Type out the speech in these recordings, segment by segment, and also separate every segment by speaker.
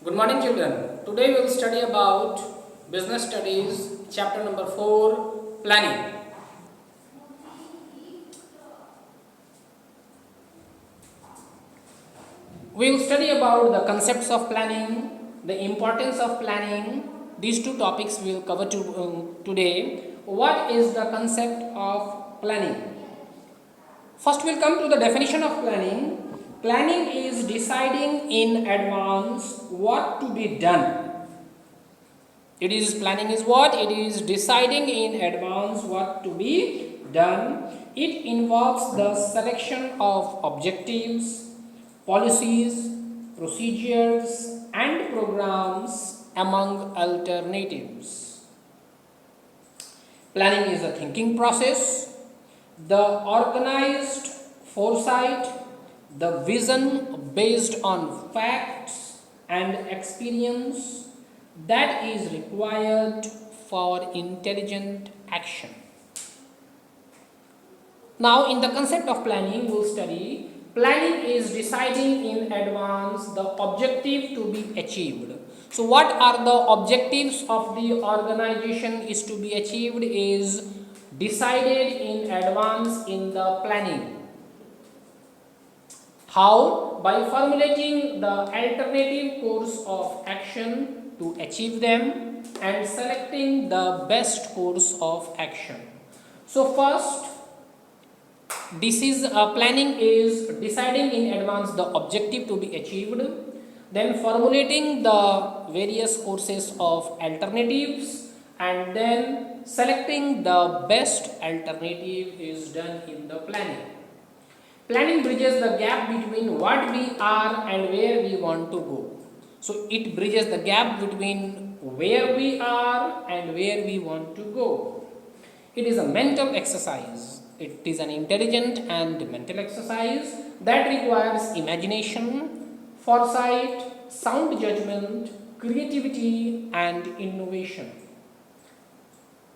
Speaker 1: Good morning, children. Today we will study about business studies, chapter number 4, planning. We will study about the concepts of planning, the importance of planning. These two topics we will cover today. What is the concept of planning? First, we will come to the definition of planning. Planning is deciding in advance what to be done. Planning is what? It is deciding in advance what to be done. It involves the selection of objectives, policies, procedures and programs among alternatives. Planning is a thinking process, the organized foresight, the vision based on facts and experience that is required for intelligent action. Now, in the concept of planning, we will study planning is deciding in advance the objective to be achieved. So, what are the objectives of the organization is to be achieved is decided in advance in the planning. How? By formulating the alternative course of action to achieve them and selecting the best course of action. So first, planning is deciding in advance the objective to be achieved, then formulating the various courses of alternatives, and then selecting the best alternative is done in the planning. Planning bridges the gap between what we are and where we want to go. So it bridges the gap between where we are and where we want to go. It is a mental exercise. It is an intelligent and mental exercise that requires imagination, foresight, sound judgment, creativity and innovation.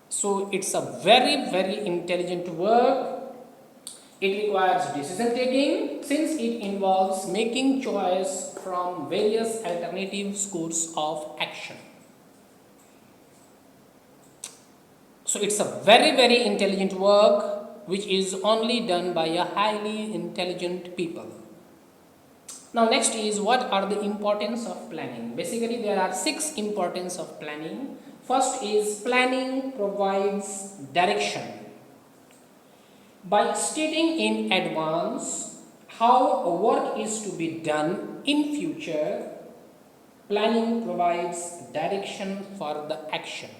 Speaker 1: So it's a very intelligent work. It requires decision taking since it involves making choice from various alternative courses of action. So it's a very intelligent work which is only done by a highly intelligent people. Now next is what are the importance of planning. Basically there are 6 importance of planning. First is planning provides direction. By stating in advance how a work is to be done in future, planning provides direction for the action.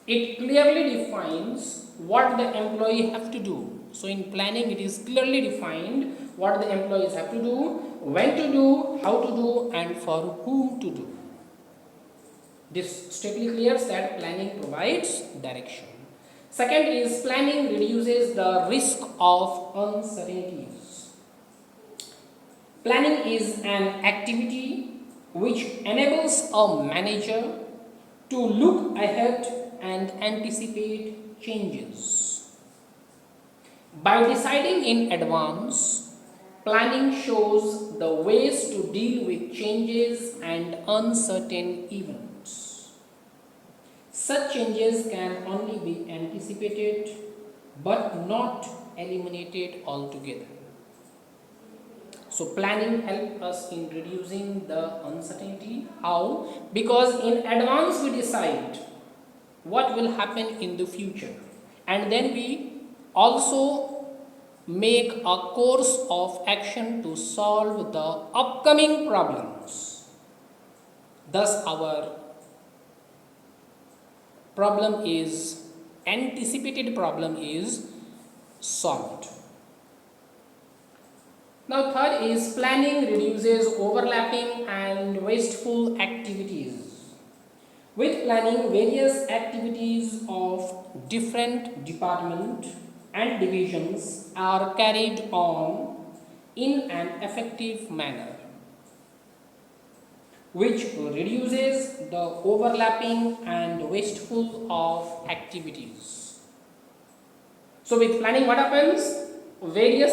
Speaker 1: It clearly defines what the employee have to do. So in planning it is clearly defined what the employees have to do, when to do, how to do and for whom to do. This strictly clears that planning provides direction. Second is planning reduces the risk of uncertainties. Planning is an activity which enables a manager to look ahead and anticipate changes. By deciding in advance, planning shows the ways to deal with changes and uncertain events. Such changes can only be anticipated but not eliminated altogether. So planning helps us in reducing the uncertainty. How? Because in advance we decide what will happen in the future and then we also make a course of action to solve the upcoming problems. Thus our anticipated problem is solved. Now third is planning reduces overlapping and wasteful activities. With planning, various activities of different departments and divisions are carried on in an effective manner, which reduces the overlapping and wasteful of activities. So with planning what happens? various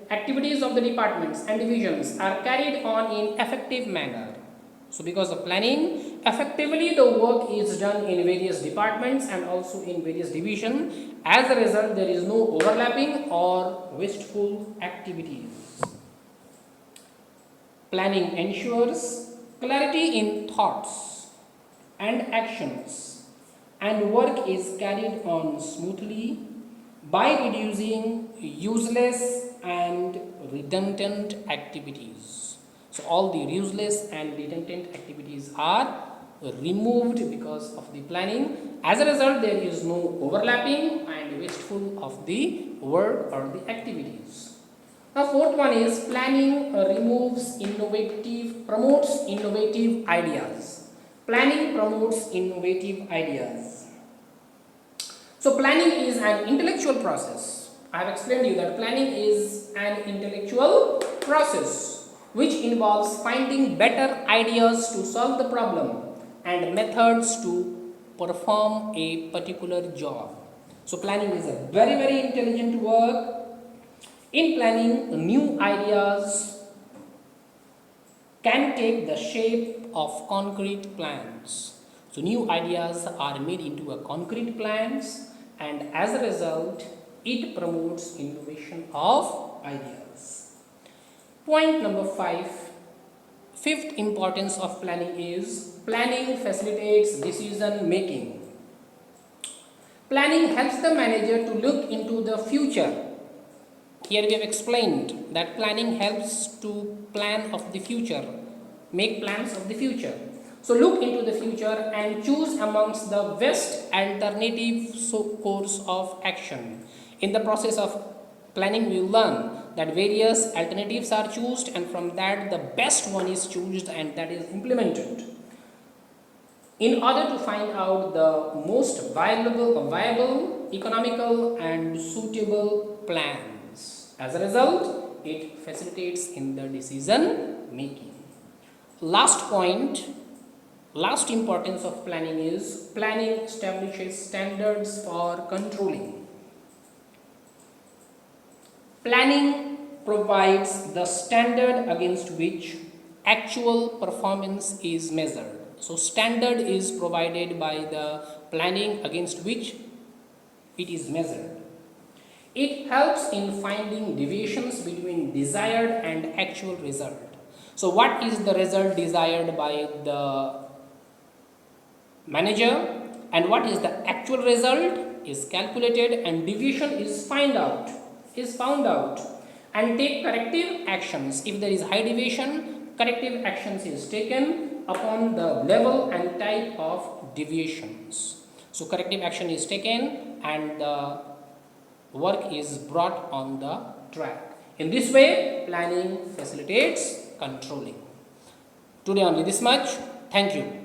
Speaker 1: activities of the departments and divisions are carried on in effective manner. So because of planning, effectively the work is done in various departments and also in various divisions. As a result, there is no overlapping or wasteful activities. Planning ensures clarity in thoughts and actions, and work is carried on smoothly by reducing useless and redundant activities. So all the useless and redundant activities are removed because of the planning. As a result, there is no overlapping and wasteful of the work or the activities. The fourth one is planning promotes innovative ideas. Planning promotes innovative ideas. So planning is an intellectual process. I have explained to you that planning is an intellectual process which involves finding better ideas to solve the problem and methods to perform a particular job. So planning is a very, very intelligent work. In planning, new ideas can take the shape of concrete plans. So new ideas are made into a concrete plans, and as a result, it promotes innovation of ideas. Point number 5. Fifth importance of planning is planning facilitates decision making. Planning helps the manager to look into the future. Here we have explained that planning helps to plan of the future, make plans of the future. So look into the future and choose amongst the best alternative course of action. In the process of planning, we will learn that various alternatives are chosen, and from that the best one is chosen and that is implemented in order to find out the most viable, economical and suitable plans. As a result, it facilitates in the decision making. Last point, last importance of planning is planning establishes standards for controlling. Planning provides the standard against which actual performance is measured. So standard is provided by the planning against which it is measured. It helps in finding deviations between desired and actual result. So what is the result desired by the manager and what is the actual result is calculated, and deviation is found out and take corrective actions. If there is high deviation, corrective actions is taken upon the level and type of deviations. So corrective action is taken and the work is brought on the track. In this way, planning facilitates controlling. Today only this much. Thank you.